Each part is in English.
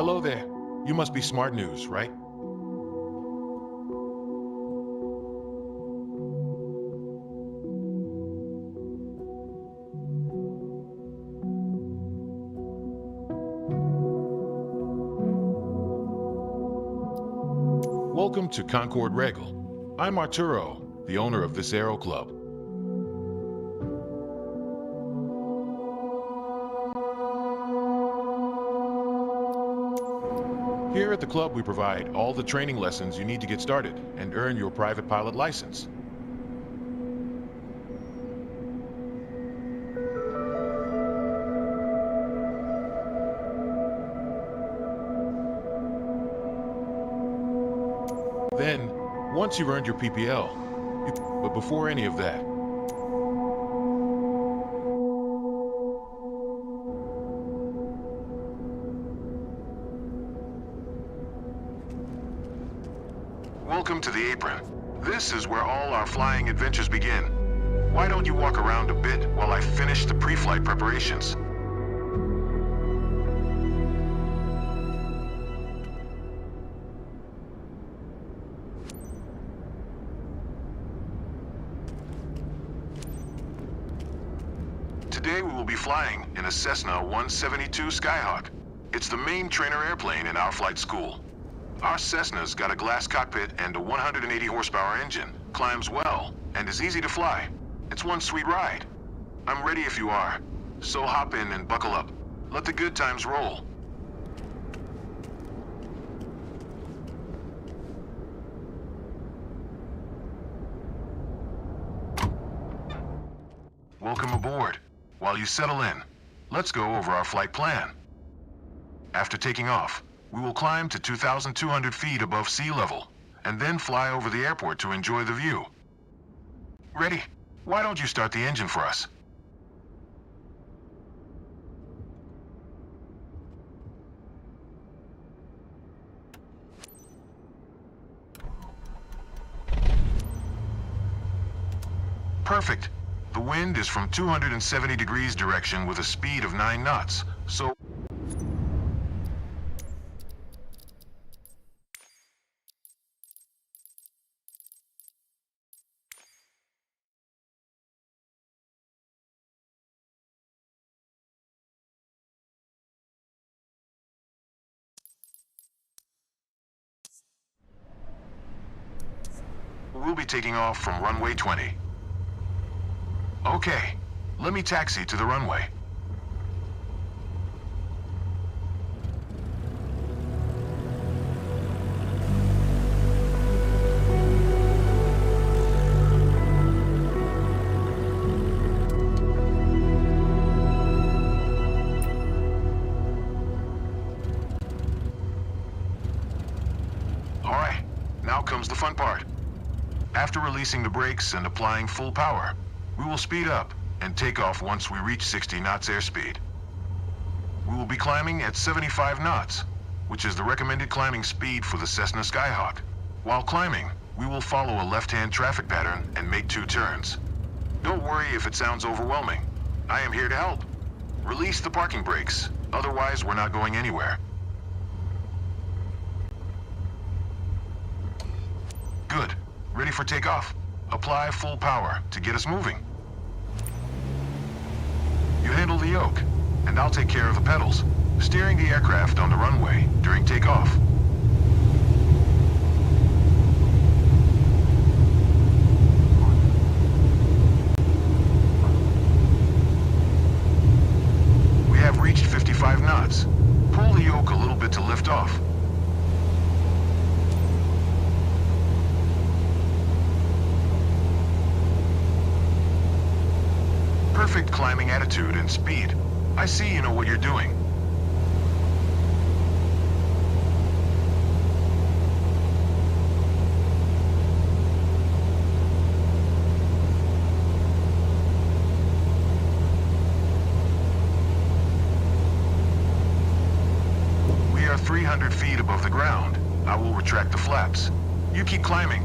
Hello there. You must be Smart News, right? Welcome to Concord Regal. I'm Arturo, the owner of this Aero Club. Here at the club, we provide all the training lessons you need to get started and earn your private pilot license. Then, once you've earned your PPL, but before any of that, welcome to the apron. This is where all our flying adventures begin. Why don't you walk around a bit while I finish the pre-flight preparations? Today we will be flying in a Cessna 172 Skyhawk. It's the main trainer airplane in our flight school. Our Cessna's got a glass cockpit and a 180 horsepower engine, climbs well, and is easy to fly. It's one sweet ride. I'm ready if you are, so hop in and buckle up. Let the good times roll. Welcome aboard. While you settle in, let's go over our flight plan. After taking off, we will climb to 2,200 feet above sea level, and then fly over the airport to enjoy the view. Ready? Why don't you start the engine for us? Perfect. The wind is from 270 degrees direction with a speed of 9 knots, so we'll be taking off from runway 20. Okay, let me taxi to the runway. All right, now comes the fun part. After releasing the brakes and applying full power, we will speed up and take off once we reach 60 knots airspeed. We will be climbing at 75 knots, which is the recommended climbing speed for the Cessna Skyhawk. While climbing, we will follow a left-hand traffic pattern and make 2 turns. Don't worry if it sounds overwhelming. I am here to help. Release the parking brakes, otherwise we're not going anywhere. Good. Ready for takeoff. Apply full power to get us moving. You handle the yoke, and I'll take care of the pedals, steering the aircraft on the runway during takeoff. We have reached 55 knots. Pull the yoke a little bit to lift off. Perfect climbing attitude and speed. I see you know what you're doing. We are 300 feet above the ground. I will retract the flaps. You keep climbing.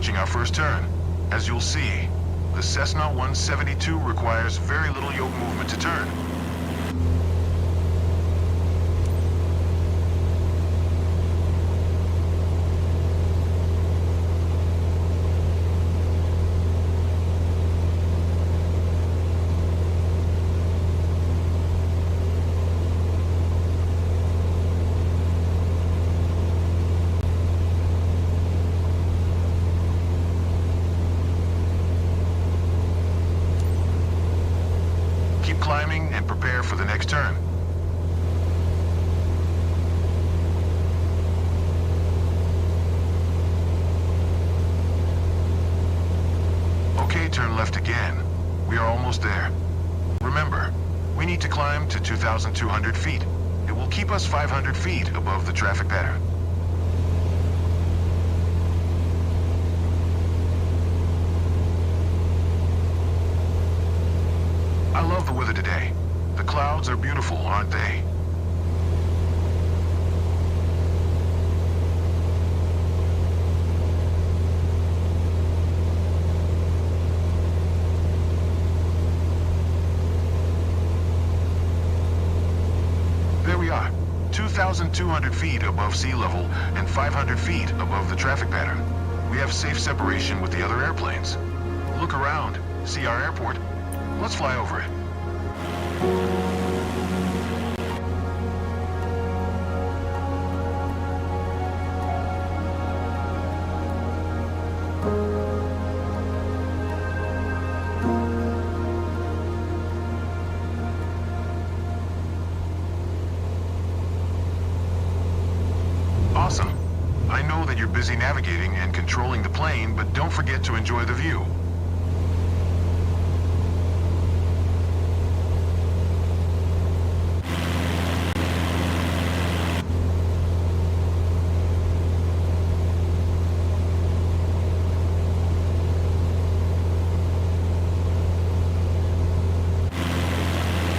approaching our first turn. As you'll see, The Cessna 172 requires very little yoke movement to turn. Keep climbing and prepare for the next turn. Okay, turn left again. We are almost there. Remember, we need to climb to 2,200 feet. It will keep us 500 feet above the traffic pattern. I love the weather today. The clouds are beautiful, aren't they? There we are, 2,200 feet above sea level and 500 feet above the traffic pattern. We have safe separation with the other airplanes. Look around, see our airport. Let's fly over it. Awesome. I know that you're busy navigating and controlling the plane, but don't forget to enjoy the view.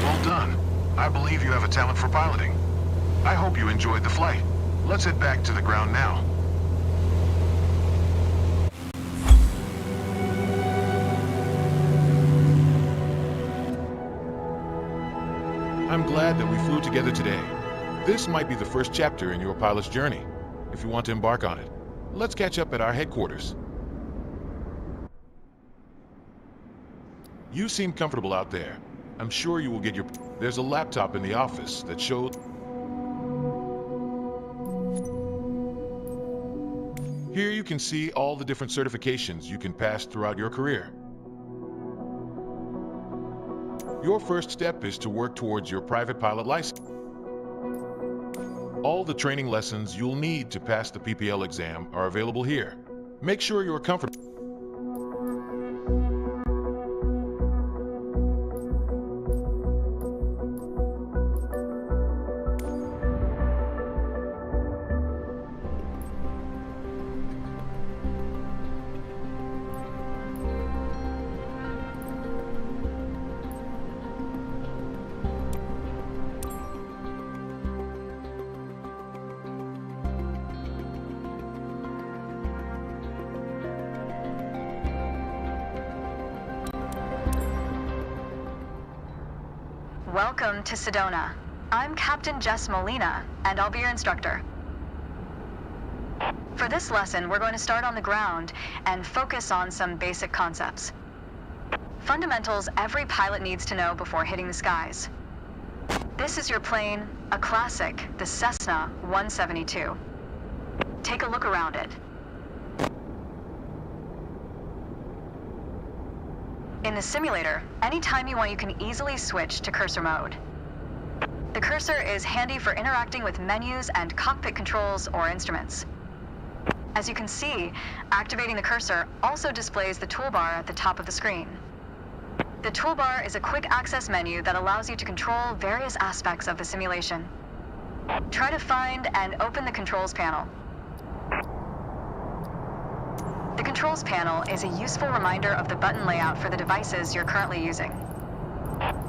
Well done. I believe you have a talent for piloting. I hope you enjoyed the flight. Let's head back to the ground now. I'm glad that we flew together today. This might be the first chapter in your pilot's journey. If you want to embark on it, let's catch up at our headquarters. You seem comfortable out there. I'm sure you will get your... There's a laptop in the office that shows... Here you can see all the different certifications you can pass throughout your career. Your first step is to work towards your private pilot license. All the training lessons you'll need to pass the PPL exam are available here. Make sure you're comfortable. Welcome to Sedona. I'm Captain Jess Molina, and I'll be your instructor. For this lesson, we're going to start on the ground and focus on some basic concepts. Fundamentals every pilot needs to know before hitting the skies. This is your plane, a classic, the Cessna 172. Take a look around it. In the simulator, anytime you want, you can easily switch to cursor mode. The cursor is handy for interacting with menus and cockpit controls or instruments. As you can see, activating the cursor also displays the toolbar at the top of the screen. The toolbar is a quick access menu that allows you to control various aspects of the simulation. Try to find and open the controls panel. The controls panel is a useful reminder of the button layout for the devices you're currently using.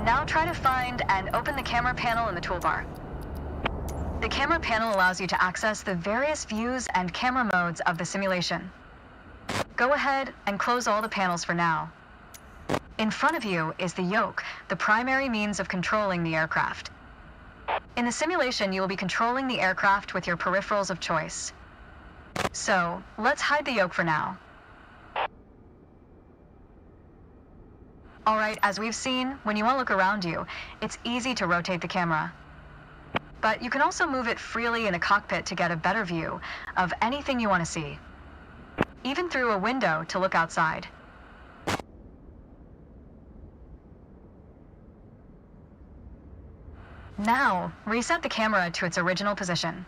Now try to find and open the camera panel in the toolbar. The camera panel allows you to access the various views and camera modes of the simulation. Go ahead and close all the panels for now. In front of you is the yoke, the primary means of controlling the aircraft. In the simulation, you will be controlling the aircraft with your peripherals of choice. So, let's hide the yoke for now. Alright, as we've seen, when you want to look around you, it's easy to rotate the camera. But you can also move it freely in the cockpit to get a better view of anything you want to see. Even through a window to look outside. Now, reset the camera to its original position.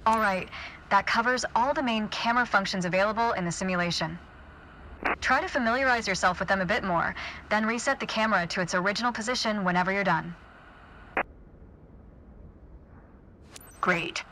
All right, that covers all the main camera functions available in the simulation. Try to familiarize yourself with them a bit more, then reset the camera to its original position whenever you're done. Great.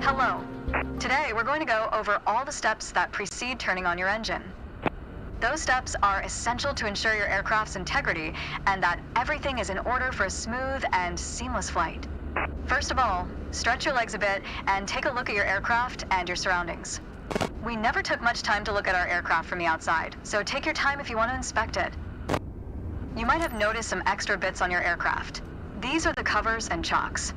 Hello. Today, we're going to go over all the steps that precede turning on your engine. Those steps are essential to ensure your aircraft's integrity and that everything is in order for a smooth and seamless flight. First of all, stretch your legs a bit and take a look at your aircraft and your surroundings. We never took much time to look at our aircraft from the outside, so take your time if you want to inspect it. You might have noticed some extra bits on your aircraft. These are the covers and chocks.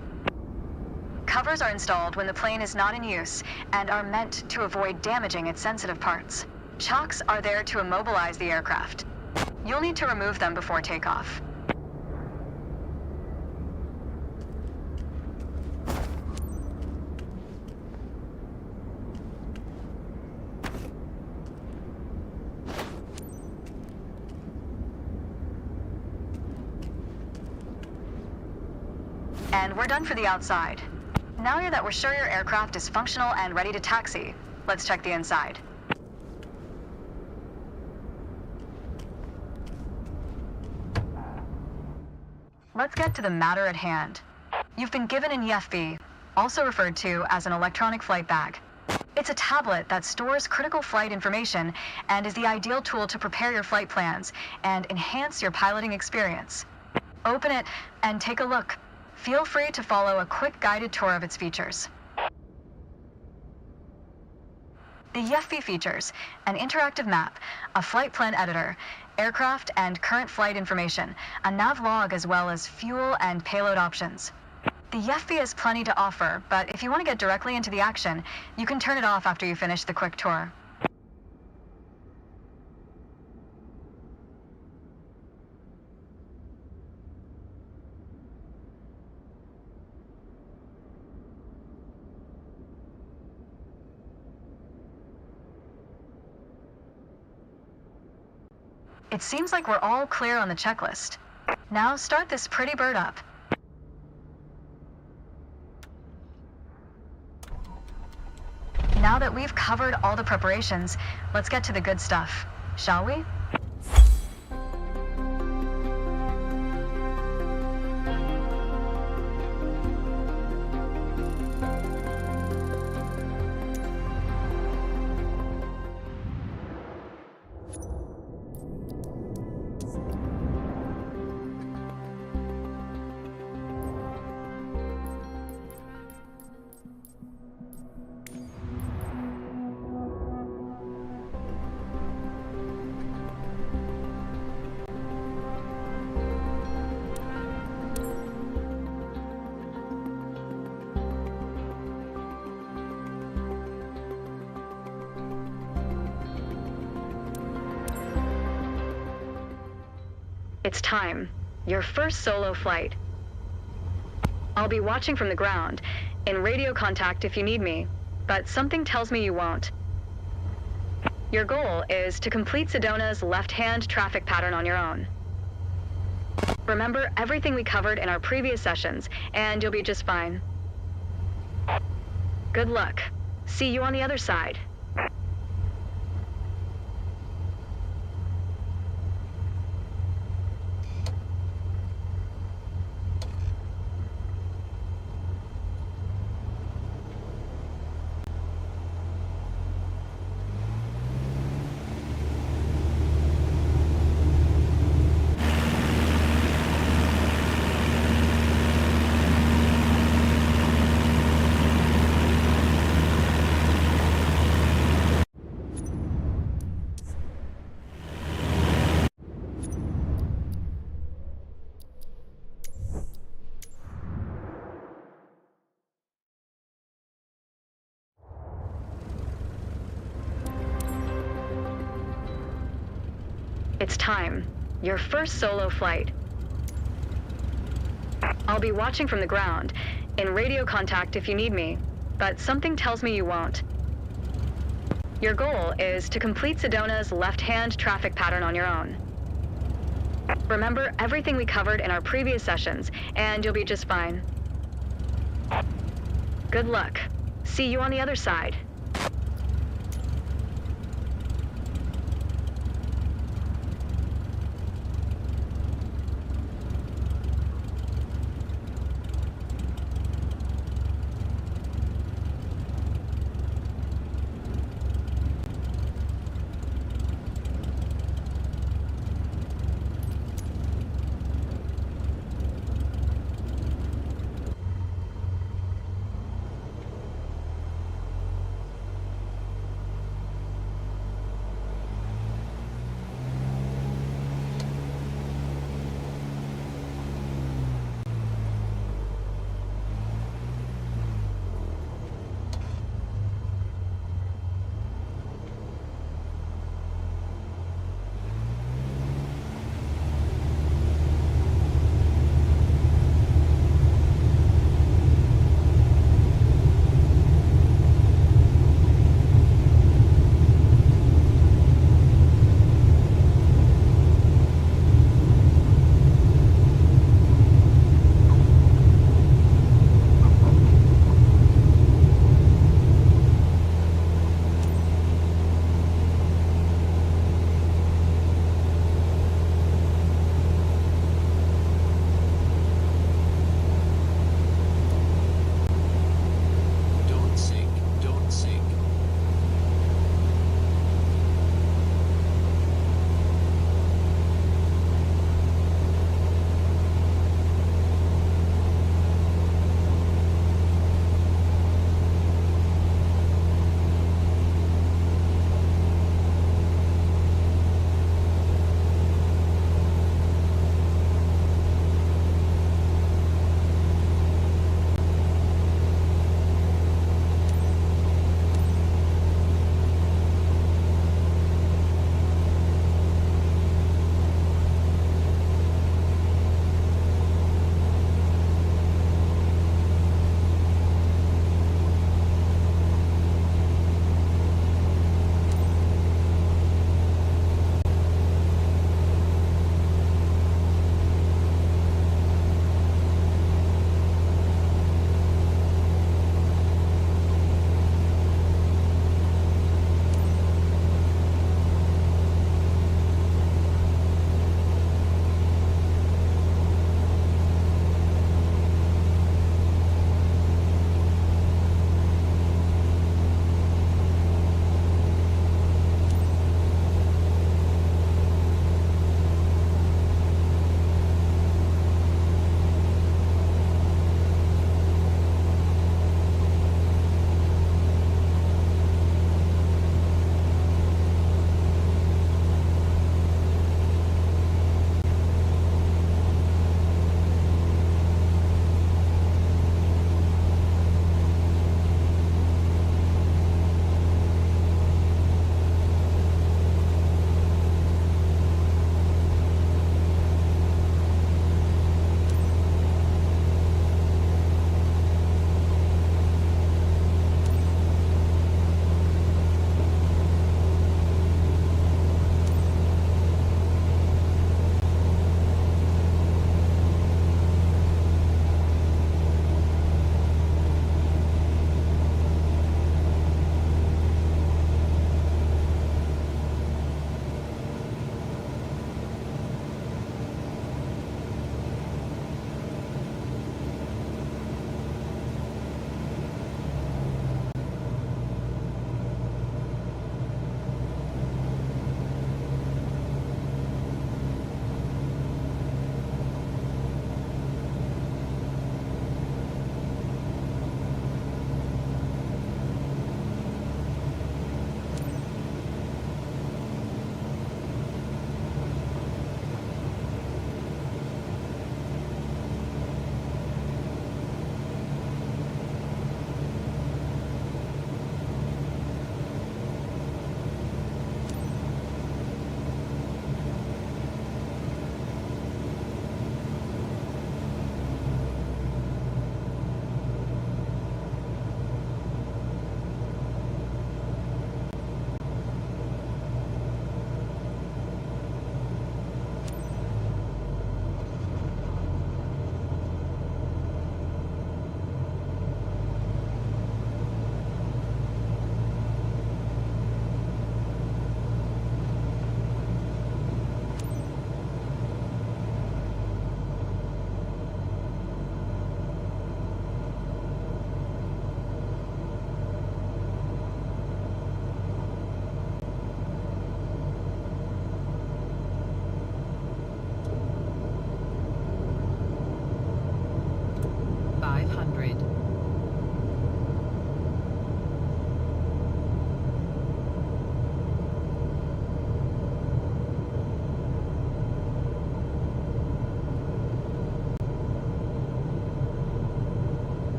Covers are installed when the plane is not in use and are meant to avoid damaging its sensitive parts. Chocks are there to immobilize the aircraft. You'll need to remove them before takeoff. And we're done for the outside. Now that we're sure your aircraft is functional and ready to taxi, let's check the inside. Let's get to the matter at hand. You've been given an EFB, also referred to as an electronic flight bag. It's a tablet that stores critical flight information and is the ideal tool to prepare your flight plans and enhance your piloting experience. Open it and take a look. Feel free to follow a quick guided tour of its features. The EFB features an interactive map, a flight plan editor, aircraft and current flight information, a nav log, as well as fuel and payload options. The EFB has plenty to offer, but if you want to get directly into the action, you can turn it off after you finish the quick tour. It seems like we're all clear on the checklist. Now start this pretty bird up. Now that we've covered all the preparations, let's get to the good stuff, shall we? It's time. Your first solo flight. I'll be watching from the ground, in radio contact if you need me, but something tells me you won't. Your goal is to complete Sedona's left-hand traffic pattern on your own. Remember everything we covered in our previous sessions, and you'll be just fine. Good luck. See you on the other side. It's time. Your first solo flight. I'll be watching from the ground, in radio contact if you need me, but something tells me you won't. Your goal is to complete Sedona's left-hand traffic pattern on your own. Remember everything we covered in our previous sessions, and you'll be just fine. Good luck. See you on the other side.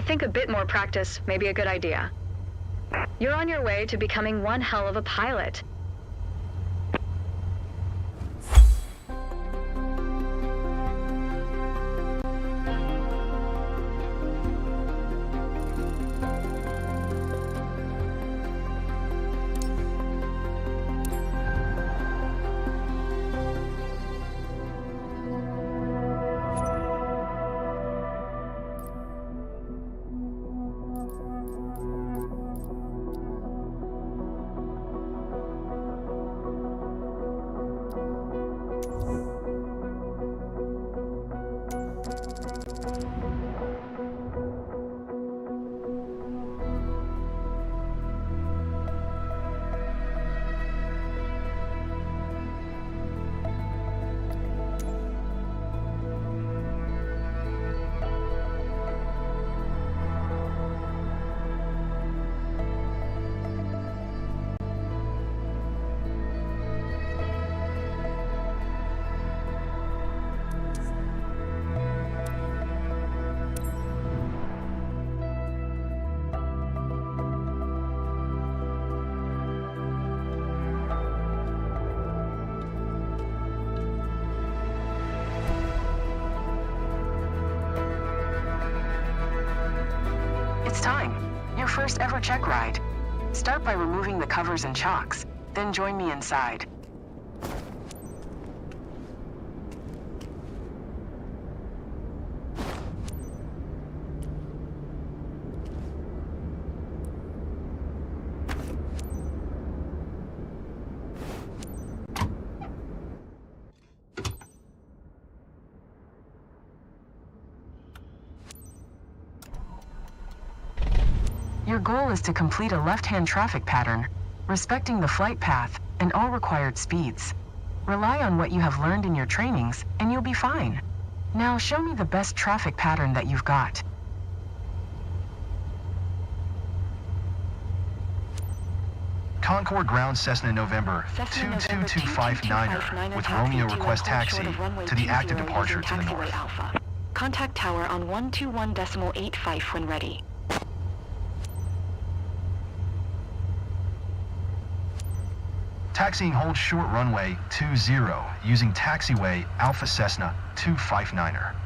think a bit more practice may be a good idea. You're on your way to becoming one hell of a pilot. It's time. Your first ever check ride. Start by removing the covers and chocks, then join me inside. Your goal is to complete a left-hand traffic pattern, respecting the flight path and all required speeds. Rely on what you have learned in your trainings, and you'll be fine. Now show me the best traffic pattern that you've got. Concord Ground Cessna November 22259er with Romeo request taxi to the active departure to the north. Contact tower on 121.85 when ready. Taxiing hold short runway 20 using taxiway Alpha Cessna 259er.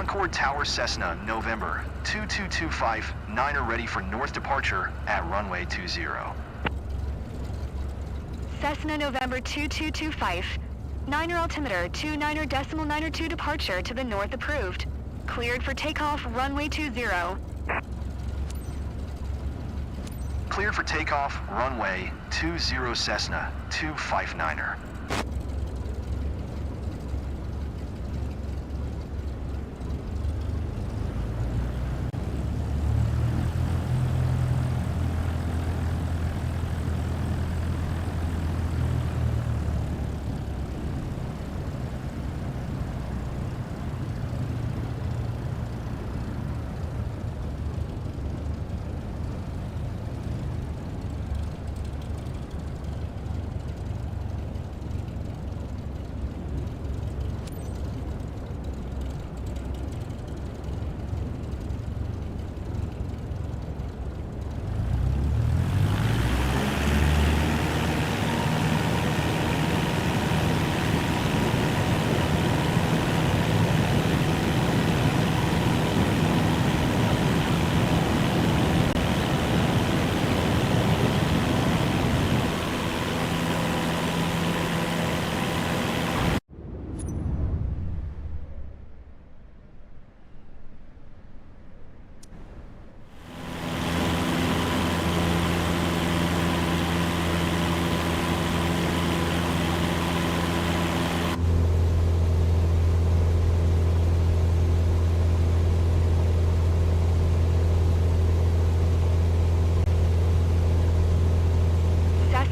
Concord Tower Cessna, November 2225, Niner ready for north departure at runway 20. Cessna November 2225. Niner altimeter 29.92 departure to the north approved. Cleared for takeoff runway 20. Cleared for takeoff, runway 20 Cessna 259er.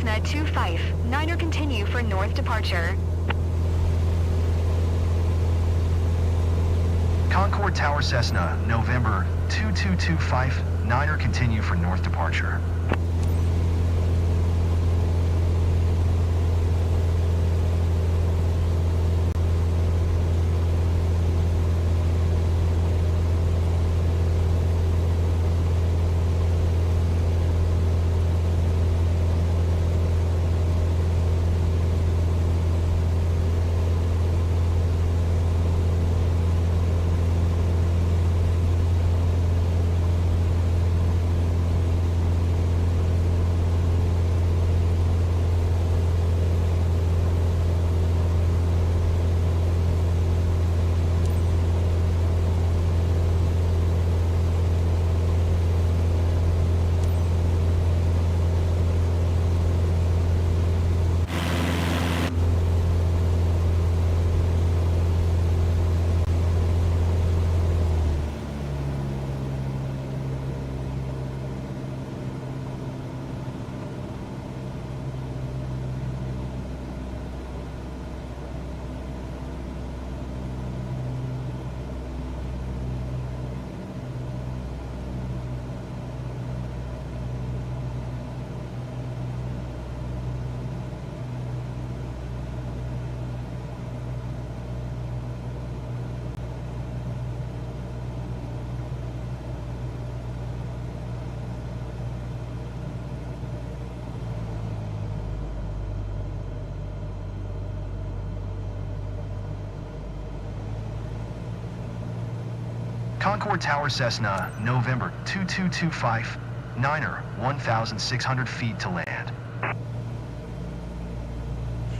Cessna 25. Niner continue for north departure. Concord Tower Cessna, November 2225, Niner continue for north departure. Concord Tower Cessna, November 2225, Niner 1,600 feet to land.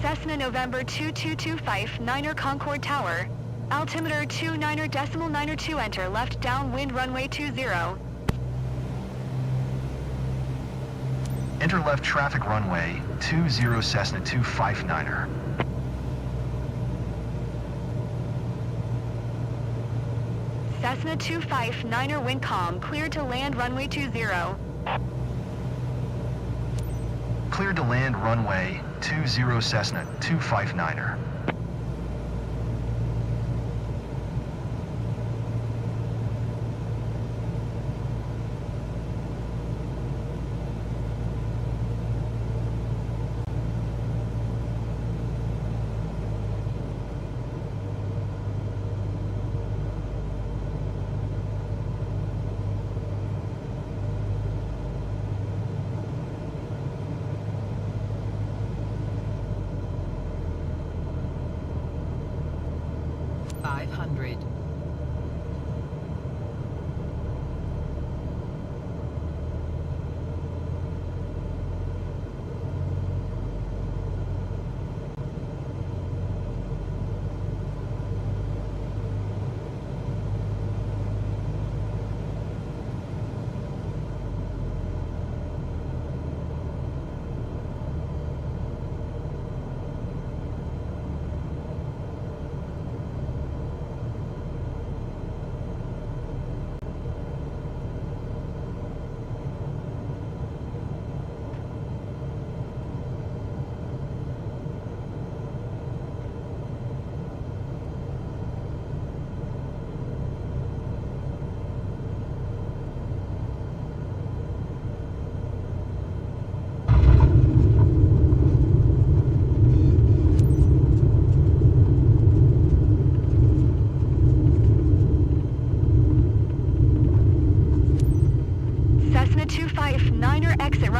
Cessna November 2225, Niner Concord Tower. Altimeter 29.92 enter left downwind runway 20. Enter left traffic runway 20 Cessna 259er. Cessna 25, Niner wind calm, cleared to land runway 20. Cleared to land runway 20 Cessna 259er.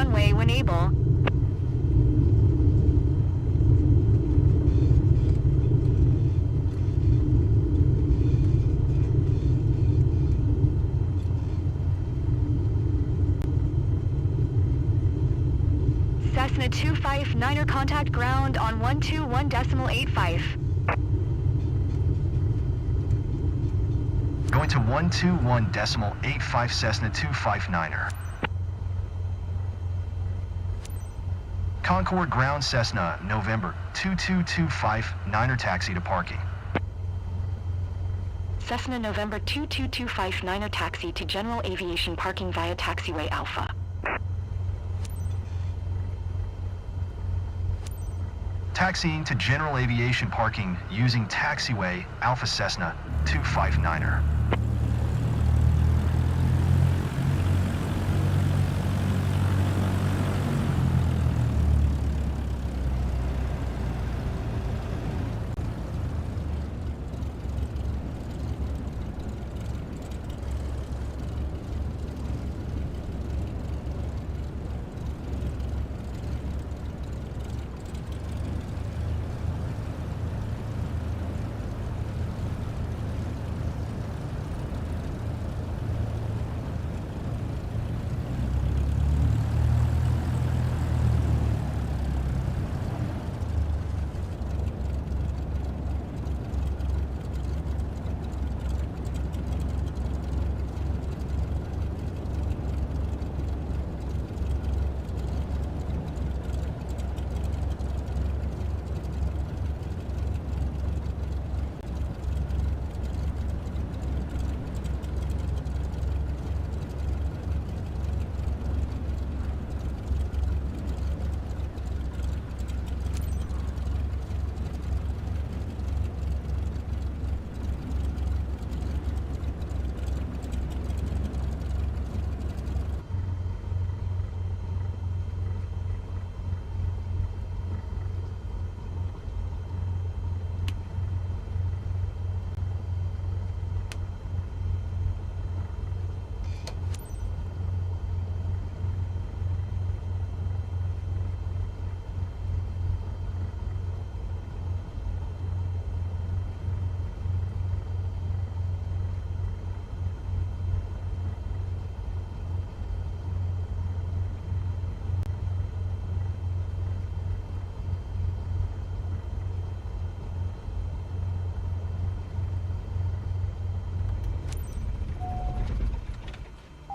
runway when able. Cessna 259er contact ground on 121.85. Going to 121.85 Cessna 259er. Concord ground Cessna, November 2225, Niner taxi to parking. Cessna November 2225 Niner taxi to General Aviation parking via taxiway Alpha. Taxiing to General Aviation parking using taxiway Alpha Cessna 259er.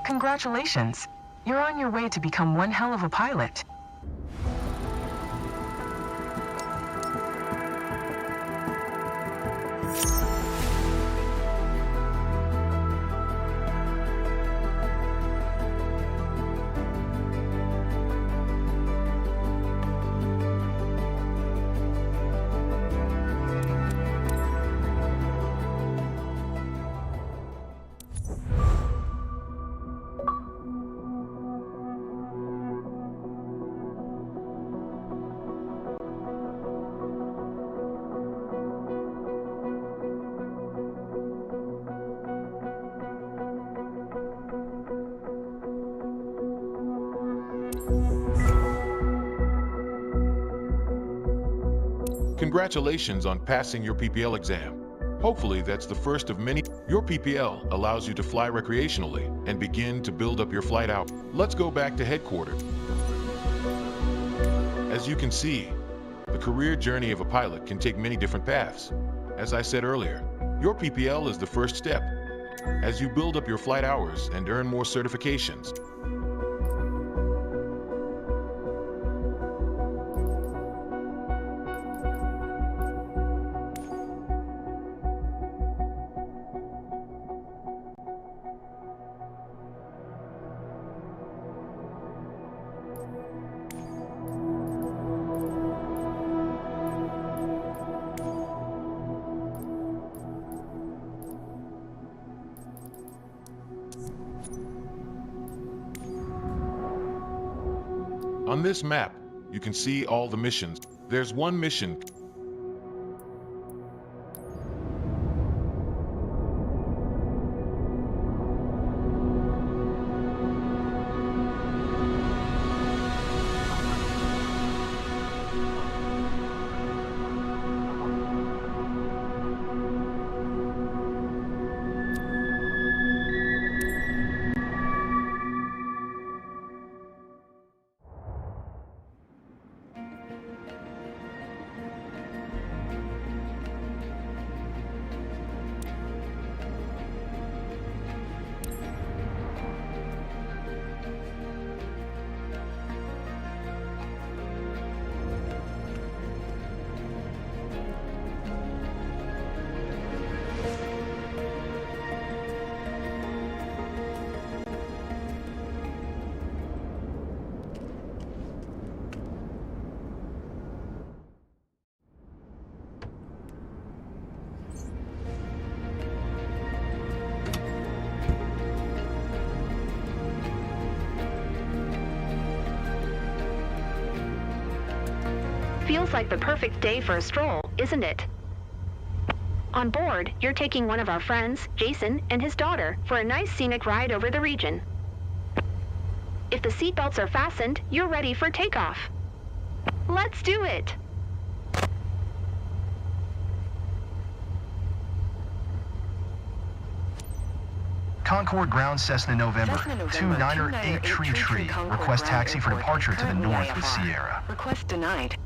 Congratulations. You're on your way to become one hell of a pilot. Congratulations on passing your PPL exam. Hopefully that's the first of many. Your PPL allows you to fly recreationally and begin to build up your flight out. Let's go back to headquarters. As you can see, the career journey of a pilot can take many different paths. As I said earlier, your PPL is the first step. As you build up your flight hours and earn more certifications, on this map, you can see all the missions. There's one mission. Feels like the perfect day for a stroll, isn't it? On board, you're taking one of our friends, Jason, and his daughter for a nice scenic ride over the region. If the seatbelts are fastened, you're ready for takeoff. Let's do it! Concorde ground Cessna November, Cessna November 2908 Tree. Concorde Request Ground taxi for Airport, departure to the currently north with IFR. Sierra. Request denied.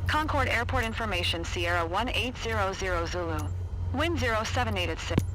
Concorde Airport information, Sierra 1800 Zulu. Wind 0786.